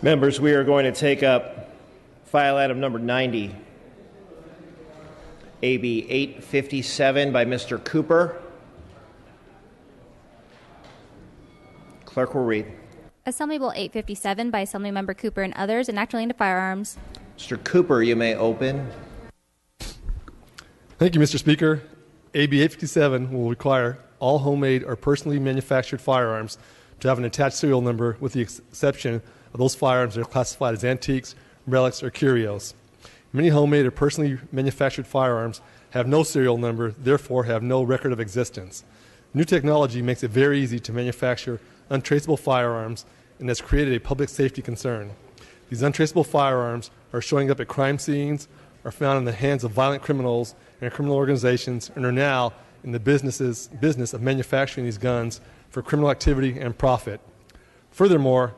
Members, we are going to take up file item number 90, AB 857 by Mr. Cooper. Clerk will read. Assembly Bill 857 by Assemblymember Cooper and others, enact relating to firearms. Mr. Cooper, you may open. Thank you, Mr. Speaker. AB 857 will require all homemade or personally manufactured firearms to have an attached serial number, with the exception of those firearms that are classified as antiques, relics, or curios. Many homemade or personally manufactured firearms have no serial number, therefore have no record of existence. New technology makes it very easy to manufacture untraceable firearms and has created a public safety concern. These untraceable firearms are showing up at crime scenes, are found in the hands of violent criminals and criminal organizations, and are now in the business of manufacturing these guns for criminal activity and profit. Furthermore,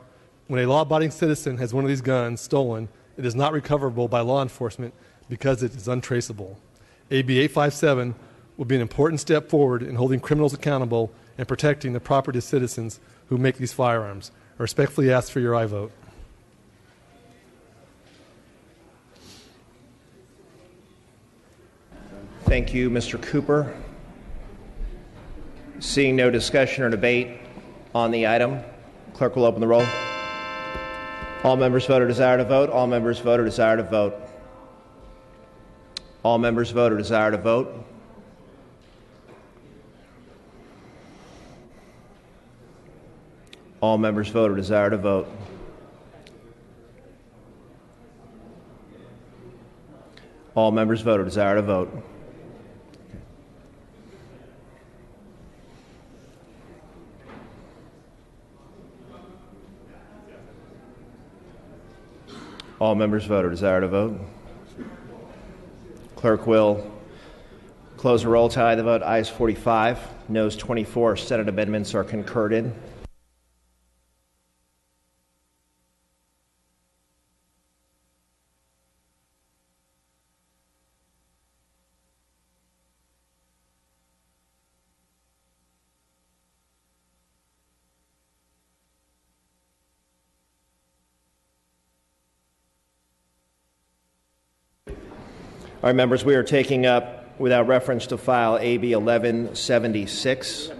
when a law-abiding citizen has one of these guns stolen, it is not recoverable by law enforcement because it is untraceable. AB 857 will be an important step forward in holding criminals accountable and protecting the property of citizens who make these firearms. I respectfully ask for your aye vote. Thank you, Mr. Cooper. Seeing no discussion or debate on the item, clerk will open the roll. All members vote or desire to vote. All members vote or desire to vote. All members vote or desire to vote. All members vote or desire to vote. All members vote or desire to vote. All members vote or desire to vote. Clerk will close the roll, tie the vote. Ayes 45, noes 24. Senate amendments are concurred in. All right, members, we are taking up, without reference to file, AB 1176.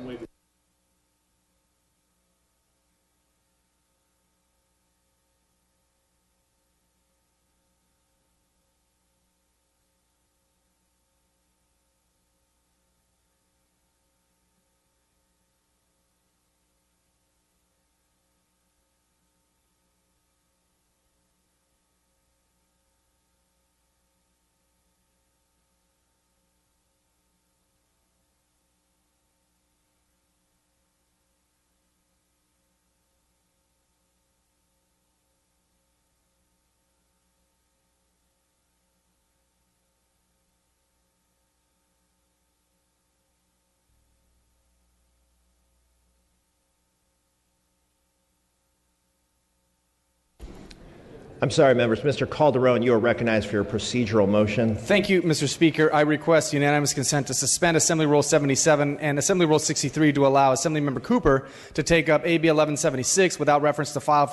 I'm sorry, members. Mr. Calderon, you are recognized for your procedural motion. Thank you, Mr. Speaker. I request unanimous consent to suspend Assembly Rule 77 and Assembly Rule 63 to allow Assemblymember Cooper to take up AB 1176 without reference to file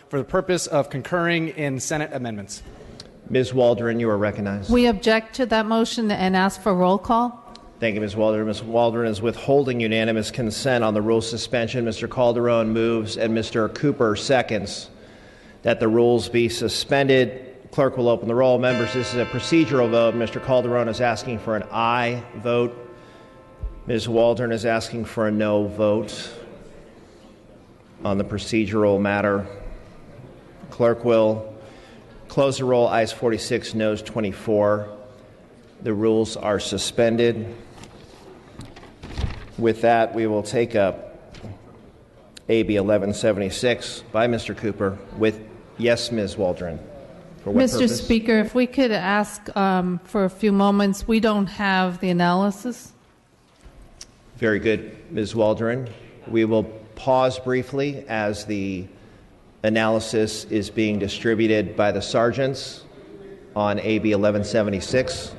for the purpose of concurring in Senate amendments. Ms. Waldron, you are recognized. We object to that motion and ask for roll call. Thank you, Ms. Waldron. Ms. Waldron is withholding unanimous consent on the rule suspension. Mr. Calderon moves and Mr. Cooper seconds that the rules be suspended. Clerk will open the roll. Members, this is a procedural vote. Mr. Calderon is asking for an aye vote. Ms. Waldron is asking for a no vote on the procedural matter. Clerk will close the roll. Ayes 46, noes 24. The rules are suspended. With that, we will take up AB 1176 by Mr. Cooper with yes, Ms. Waldron. For what Mr. purpose? Speaker, if we could ask for a few moments. We don't have the analysis. Very good, Ms. Waldron. We will pause briefly as the analysis is being distributed by the sergeants on AB 1176.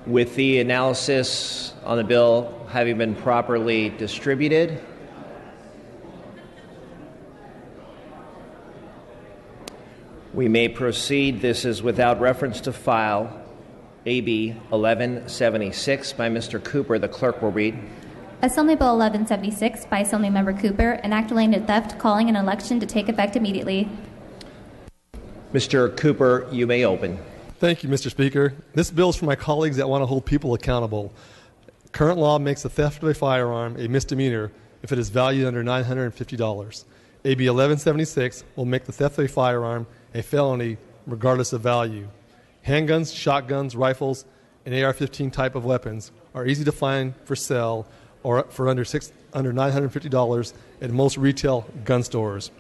With the analysis on the bill having been properly distributed, we may proceed. This is without reference to file AB 1176 by Mr. Cooper. The clerk will read. Assembly Bill 1176 by Assemblymember Cooper, an act relating to theft, calling an election to take effect immediately. Mr. Cooper, you may open. Thank you, Mr. Speaker. This bill is for my colleagues that want to hold people accountable. Current law makes the theft of a firearm a misdemeanor if it is valued under $950. AB 1176 will make the theft of a firearm a felony regardless of value. Handguns, shotguns, rifles, and AR-15 type of weapons are easy to find for sale or for under $950 at most retail gun stores.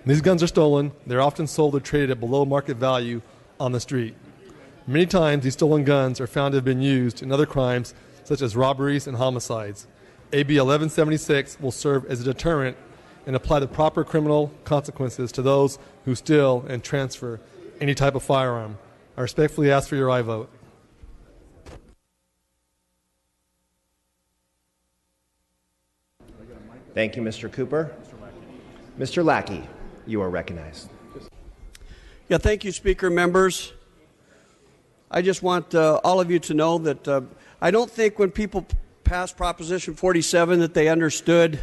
When these guns are stolen, they're often sold or traded at below market value on the street. Many times, these stolen guns are found to have been used in other crimes such as robberies and homicides. AB 1176 will serve as a deterrent and apply the proper criminal consequences to those who steal and transfer any type of firearm. I respectfully ask for your aye vote. Thank you, Mr. Cooper. Mr. Lackey, you are recognized. Yeah, thank you, Speaker, members. I just want all of you to know that I don't think when people passed Proposition 47 that they understood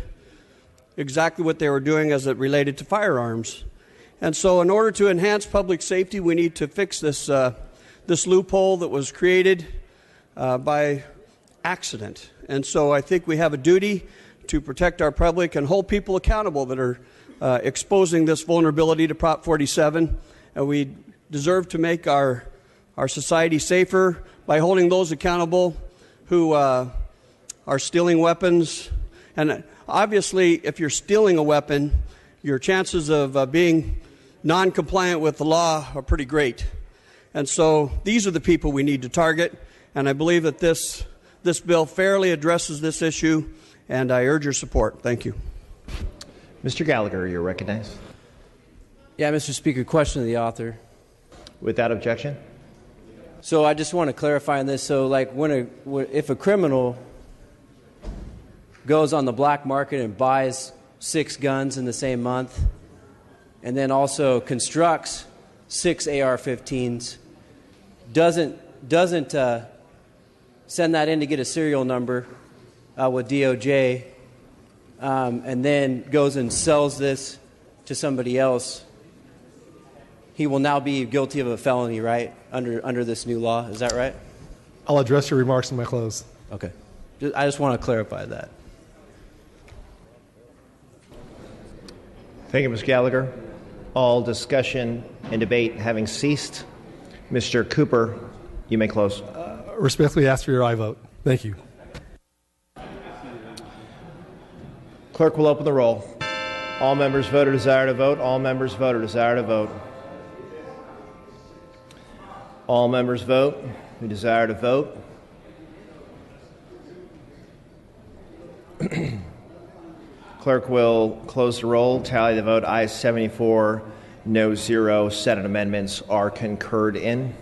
exactly what they were doing as it related to firearms. And so in order to enhance public safety, we need to fix this loophole that was created by accident. And so I think we have a duty to protect our public and hold people accountable that are exposing this vulnerability to Prop 47. And we deserve to make our society safer by holding those accountable who are stealing weapons. And obviously, if you're stealing a weapon, your chances of being non-compliant with the law are pretty great. And so these are the people we need to target. And I believe that this bill fairly addresses this issue, and I urge your support. Thank you. Mr. Gallagher, you're recognized. Yeah, Mr. Speaker, question to the author. Without objection. So I just want to clarify on this. So, like, if a criminal goes on the black market and buys 6 guns in the same month, and then also constructs 6 AR-15s, doesn't send that in to get a serial number with DOJ, and then goes and sells this to somebody else, he will now be guilty of a felony, right, under this new law. Is that right? I'll address your remarks in my close. Okay. I just want to clarify that. Thank you, Ms. Gallagher. All discussion and debate having ceased, Mr. Cooper, you may close. Respectfully ask for your aye vote. Thank you. Clerk will open the roll. All members vote or desire to vote. All members vote or desire to vote. All members vote who desire to vote. Clerk will close the roll, tally the vote. Ayes 74, no 0. Senate amendments are concurred in.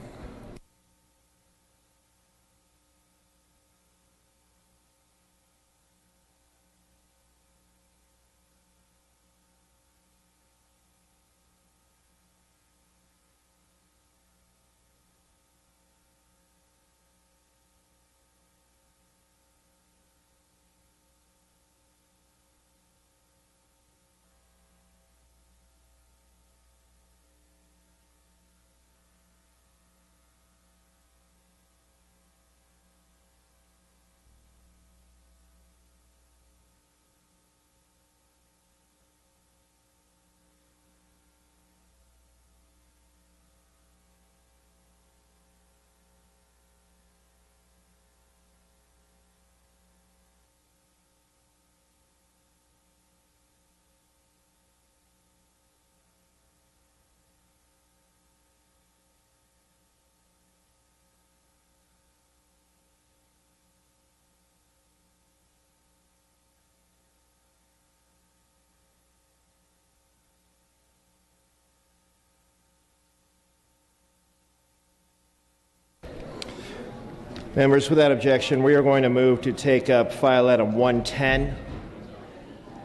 Members, without objection, we are going to move to take up file item 110.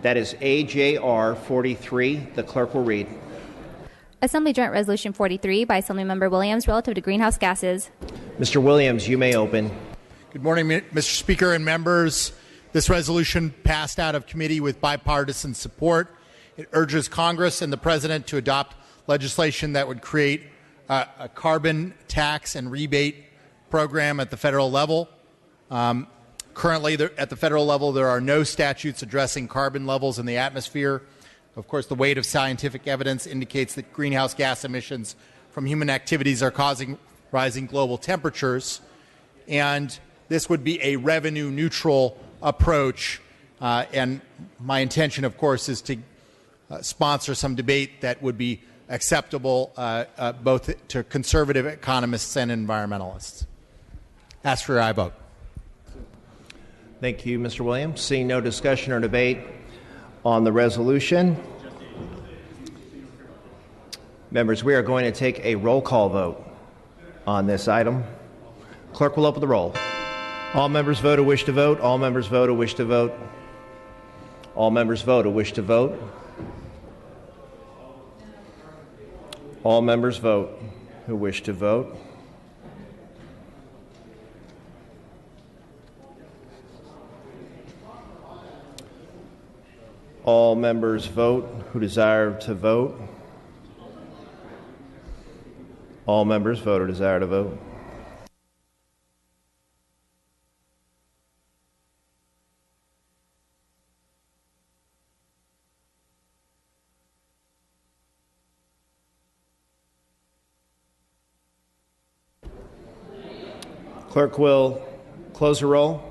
That is AJR 43. The clerk will read. Assembly Joint Resolution 43 by Assemblymember Williams relative to greenhouse gases. Mr. Williams, you may open. Good morning, Mr. Speaker and members. This resolution passed out of committee with bipartisan support. It urges Congress and the President to adopt legislation that would create a carbon tax and rebate program at the federal level. Currently, at the federal level, there are no statutes addressing carbon levels in the atmosphere. Of course, the weight of scientific evidence indicates that greenhouse gas emissions from human activities are causing rising global temperatures, and this would be a revenue-neutral approach. And my intention, of course, is to sponsor some debate that would be acceptable both to conservative economists and environmentalists. Ask for your aye vote. Thank you, Mr. Williams. Seeing no discussion or debate on the resolution, members, we are going to take a roll call vote on this item. Clerk will open the roll. All members vote who wish to vote. All members vote who wish to vote. All members vote who wish to vote. All members vote who wish to vote. All members vote who desire to vote. All members vote who desire to vote. Clerk will close the roll.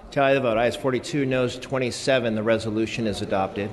Tally the vote. Ayes 42, noes 27. The resolution is adopted.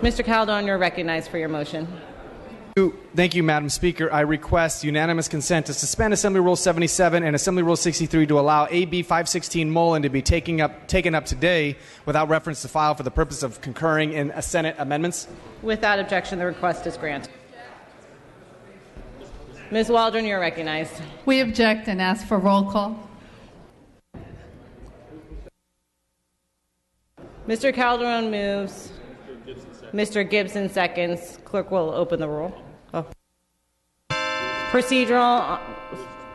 Mr. Calderon, you're recognized for your motion. Thank you, Madam Speaker. I request unanimous consent to suspend Assembly Rule 77 and Assembly Rule 63 to allow AB 516 Mullen to be taken up today without reference to file for the purpose of concurring in Senate amendments. Without objection, the request is granted. Ms. Waldron, you're recognized. We object and ask for roll call. Mr. Calderon moves. Mr. Gibson seconds. Clerk will open the roll. Procedural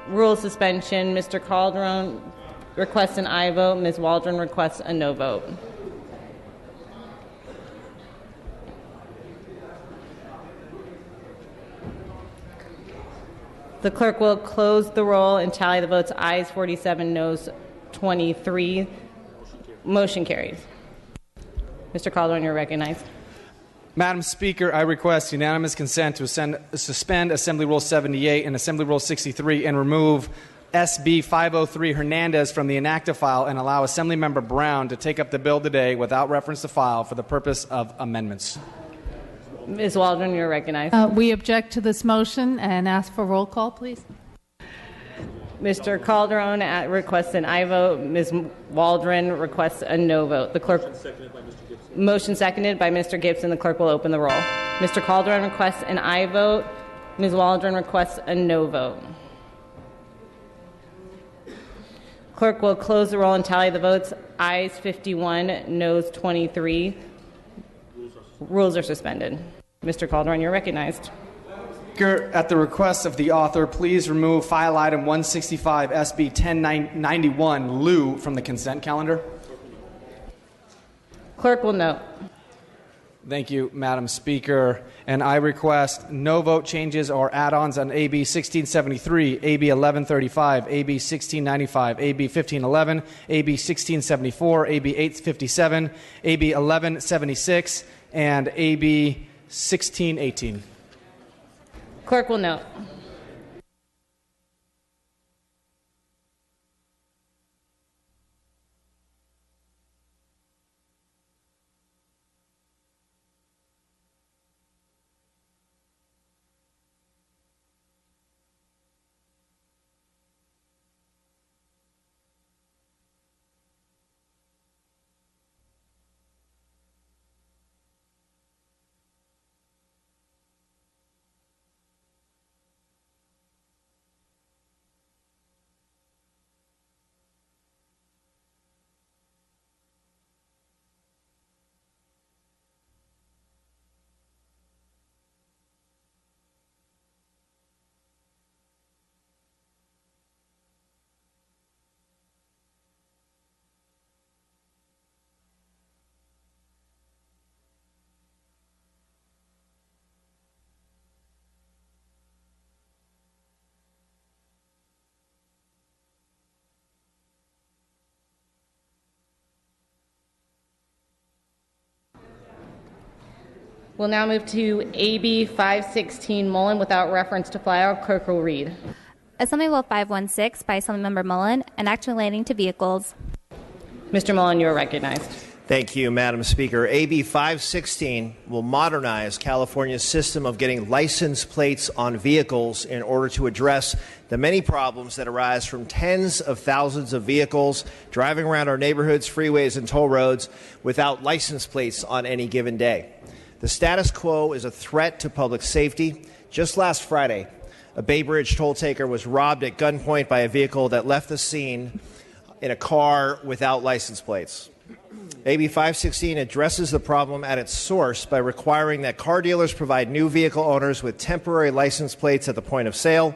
rule suspension. Mr. Calderon requests an aye vote. Ms. Waldron requests a no vote. The clerk will close the roll and tally the votes. Ayes 47, noes 23. Motion carries. Mr. Calderon, you're recognized. Madam Speaker, I request unanimous consent to suspend Assembly Rule 78 and Assembly Rule 63 and remove SB 503 Hernandez from the inactive file and allow Assemblymember Brown to take up the bill today without reference to file for the purpose of amendments. Ms. Waldron, you're recognized. We object to this motion and ask for roll call, please. Mr. Calderon requests an aye vote. Ms. Waldron requests a no vote. The clerk. Motion seconded by Mr. Gibson. The clerk will open the roll. Mr. Calderon requests an aye vote. Ms. Waldron requests a no vote. Clerk will close the roll and tally the votes. Ayes 51, noes 23. Rules are suspended. Mr. Calderon, you're recognized. Speaker, at the request of the author, please remove file item 165 SB 1091 Lieu from the consent calendar. Clerk will note. Thank you, Madam Speaker. And I request no vote changes or add-ons on AB 1673, AB 1135, AB 1695, AB 1511, AB 1674, AB 857, AB 1176, and AB 1618. Clerk will note. We'll now move to AB 516 Mullen without reference to file. Clerk will read. Assembly Rule 516 by Assemblymember Mullen, an act relating to vehicles. Mr. Mullen, you are recognized. Thank you, Madam Speaker. AB 516 will modernize California's system of getting license plates on vehicles in order to address the many problems that arise from tens of thousands of vehicles driving around our neighborhoods, freeways, and toll roads without license plates on any given day. The status quo is a threat to public safety. Just last Friday, a Bay Bridge toll taker was robbed at gunpoint by a vehicle that left the scene in a car without license plates. AB 516 addresses the problem at its source by requiring that car dealers provide new vehicle owners with temporary license plates at the point of sale,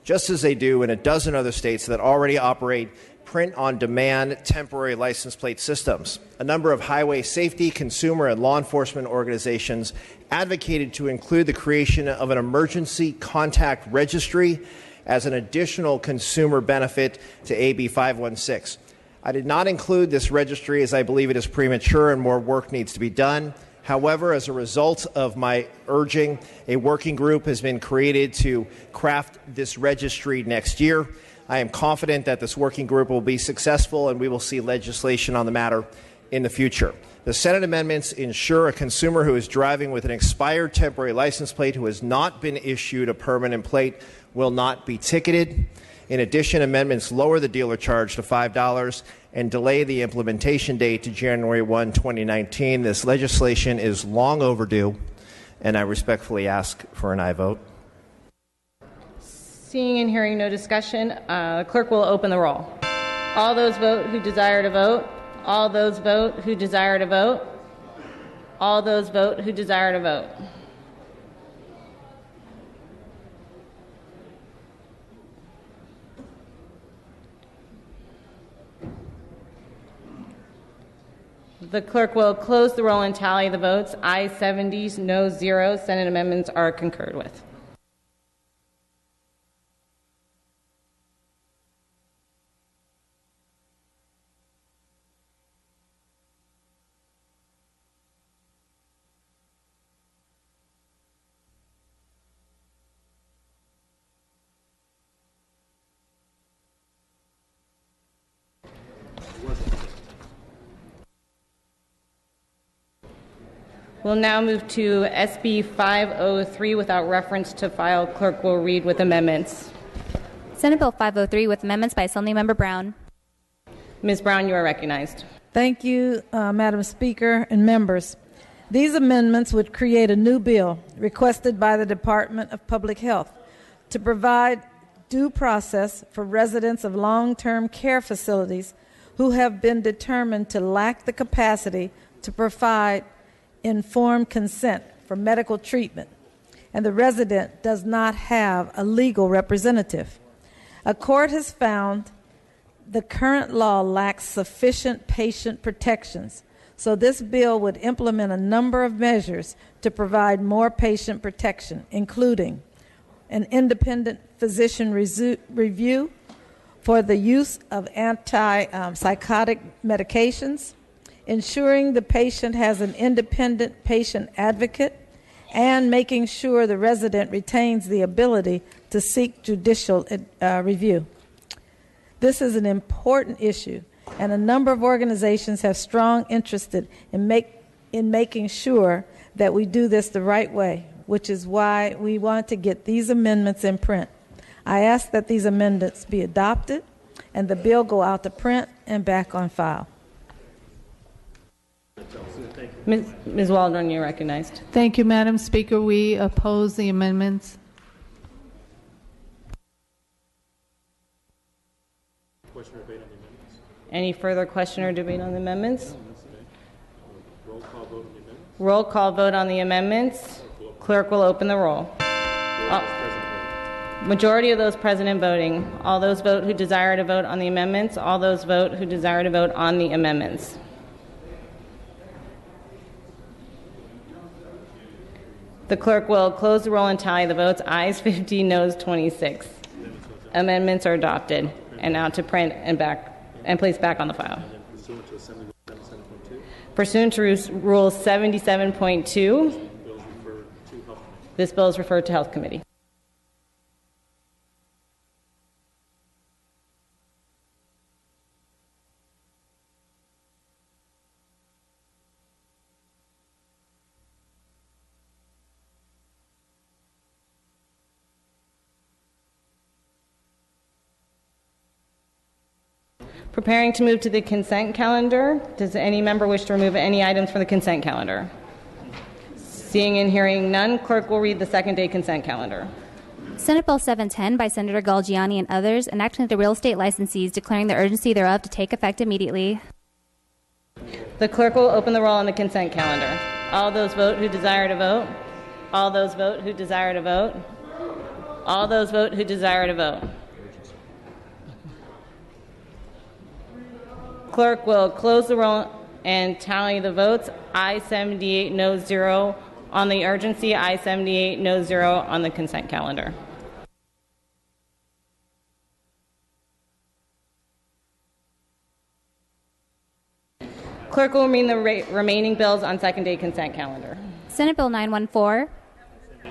just as they do in a dozen other states that already operate print-on-demand temporary license plate systems. A number of highway safety, consumer, and law enforcement organizations advocated to include the creation of an emergency contact registry as an additional consumer benefit to AB 516. I did not include this registry as I believe it is premature and more work needs to be done. However, as a result of my urging, a working group has been created to craft this registry next year. I am confident that this working group will be successful and we will see legislation on the matter in the future. The Senate amendments ensure a consumer who is driving with an expired temporary license plate who has not been issued a permanent plate will not be ticketed. In addition, amendments lower the dealer charge to $5 and delay the implementation date to January 1, 2019. This legislation is long overdue, and I respectfully ask for an aye vote. Seeing and hearing no discussion, clerk will open the roll. All those vote who desire to vote. All those vote who desire to vote. All those vote who desire to vote. The clerk will close the roll and tally the votes. Ayes 70, no 0. Senate amendments are concurred with. We'll now move to SB 503 without reference to file. Clerk will read with amendments. Senate Bill 503 with amendments by Assemblymember Brown. Ms. Brown, you are recognized. Thank you, Madam Speaker and members. These amendments would create a new bill requested by the Department of Public Health to provide due process for residents of long-term care facilities who have been determined to lack the capacity to provide informed consent for medical treatment, and the resident does not have a legal representative. A court has found the current law lacks sufficient patient protections, so this bill would implement a number of measures to provide more patient protection, including an independent physician review for the use of antipsychotic medications, ensuring the patient has an independent patient advocate, and making sure the resident retains the ability to seek judicial review. This is an important issue, and a number of organizations have strong interest in making sure that we do this the right way, which is why we want to get these amendments in print. I ask that these amendments be adopted and the bill go out to print and back on file. Ms. Waldron, you're recognized. Thank you, Madam Speaker. We oppose the amendments. Question or debate on the amendments? Any further question or debate on the amendments? Roll call vote on the amendments. Roll call vote on the amendments. Clerk will open the roll. Majority of those present voting. All those vote who desire to vote on the amendments. All those vote who desire to vote on the amendments. The clerk will close the roll and tally the votes. Ayes 50, noes 26. Amendments are adopted and now to print and placed back on the file. Pursuant to Rule 77.2, this bill is referred to Health Committee. Preparing to move to the consent calendar. Does any member wish to remove any items from the consent calendar? Seeing and hearing none, clerk will read the second-day consent calendar. Senate Bill 710 by Senator Galgiani and others, enacting the real estate licensees, declaring the urgency thereof to take effect immediately. The clerk will open the roll on the consent calendar. All those vote who desire to vote. All those vote who desire to vote. All those vote who desire to vote. Clerk will close the roll and tally the votes. Ayes 78, no 0 on the urgency. Ayes 78, no 0 on the consent calendar. Clerk will read the remaining bills on second-day consent calendar. Senate Bill 914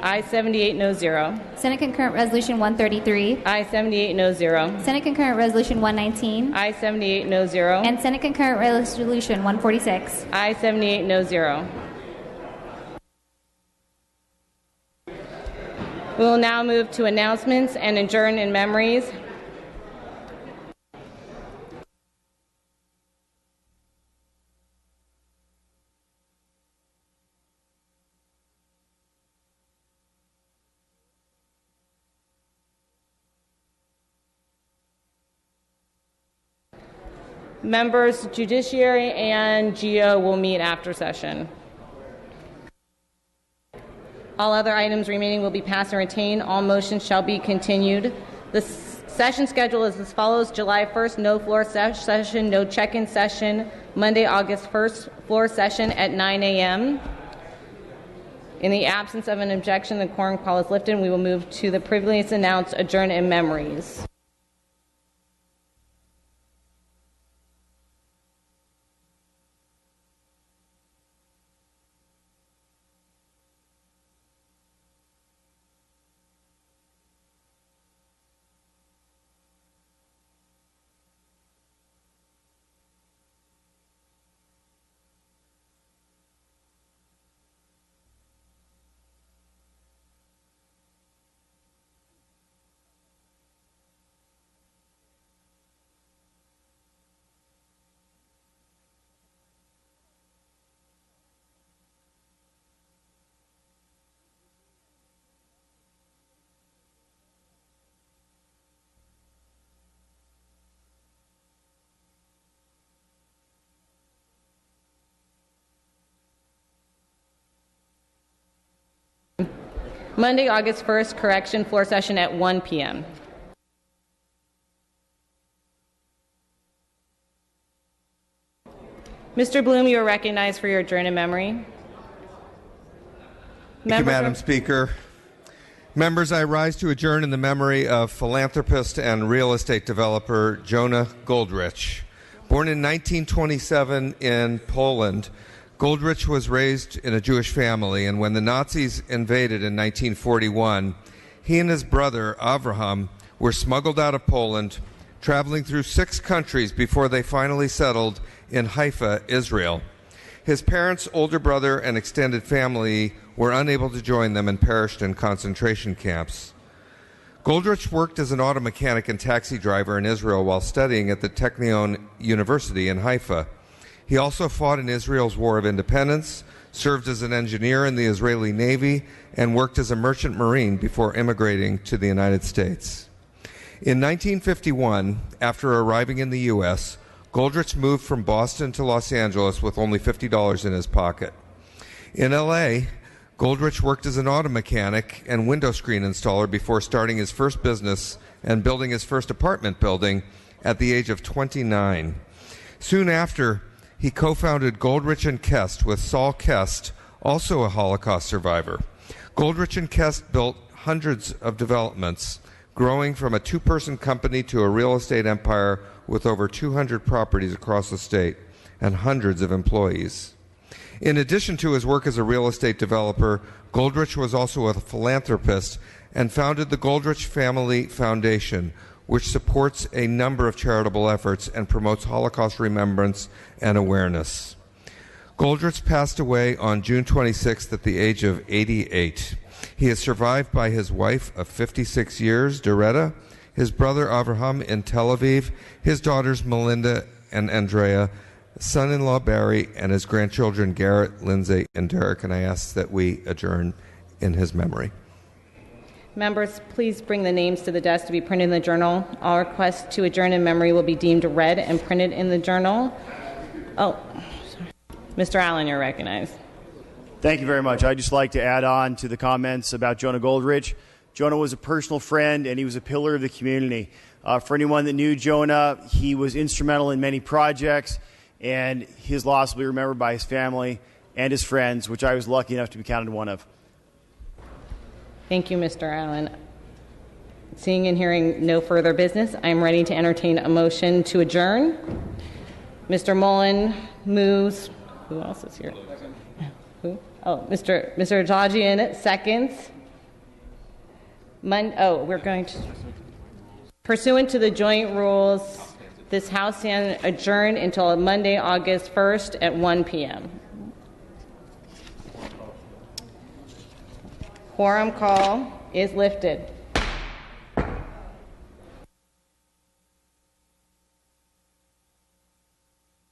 I 78 no 0. Senate Concurrent Resolution 133. I 78 no 0. Senate Concurrent Resolution 119. I 78 no 0. And Senate Concurrent Resolution 146. I 78 no 0. We will now move to announcements and adjourn in memories. Members, Judiciary and GEO will meet after session. All other items remaining will be passed and retained. All motions shall be continued. The session schedule is as follows. July 1st, no floor session, no check-in session. Monday, August 1st, floor session at 9 a.m. In the absence of an objection, the quorum call is lifted, and we will move to the previously announced adjourn in memories. Monday, August 1st, correction, floor session at 1 p.m. Mr. Bloom, you are recognized for your adjourn in memory. Thank you, Madam Speaker. Members, I rise to adjourn in the memory of philanthropist and real estate developer Jonah Goldrich. Born in 1927 in Poland, Goldrich was raised in a Jewish family, and when the Nazis invaded in 1941, he and his brother, Avraham, were smuggled out of Poland, traveling through 6 countries before they finally settled in Haifa, Israel. His parents, older brother, and extended family were unable to join them and perished in concentration camps. Goldrich worked as an auto mechanic and taxi driver in Israel while studying at the Technion University in Haifa. He also fought in Israel's War of Independence, served as an engineer in the Israeli Navy, and worked as a merchant marine before immigrating to the United States. In 1951, after arriving in the U.S., Goldrich moved from Boston to Los Angeles with only $50 in his pocket. In L.A., Goldrich worked as an auto mechanic and window screen installer before starting his first business and building his first apartment building at the age of 29. Soon after, he co-founded Goldrich & Kest with Saul Kest, also a Holocaust survivor. Goldrich & Kest built hundreds of developments, growing from a 2-person company to a real estate empire with over 200 properties across the state and hundreds of employees. In addition to his work as a real estate developer, Goldrich was also a philanthropist and founded the Goldrich Family Foundation, which supports a number of charitable efforts and promotes Holocaust remembrance and awareness. Goldrich passed away on June 26th at the age of 88. He is survived by his wife of 56 years, Doretta, his brother Avraham in Tel Aviv, his daughters Melinda and Andrea, son-in-law Barry, and his grandchildren Garrett, Lindsay, and Derek. And I ask that we adjourn in his memory. Members, please bring the names to the desk to be printed in the journal. All requests to adjourn in memory will be deemed read and printed in the journal. Oh, sorry. Mr. Allen, you're recognized. Thank you very much. I'd just like to add on to the comments about Jonah Goldrich. Jonah was a personal friend, and he was a pillar of the community. For anyone that knew Jonah, he was instrumental in many projects, and his loss will be remembered by his family and his friends, which I was lucky enough to be counted one of. Thank you, Mr. Allen. Seeing and hearing no further business, I am ready to entertain a motion to adjourn. Mr. Mullen moves. Who else is here? Who? Oh, Mr. Ajajian seconds. We're going to, pursuant to the joint rules, this House stand adjourned until Monday, August 1st at 1 p.m. Quorum call is lifted.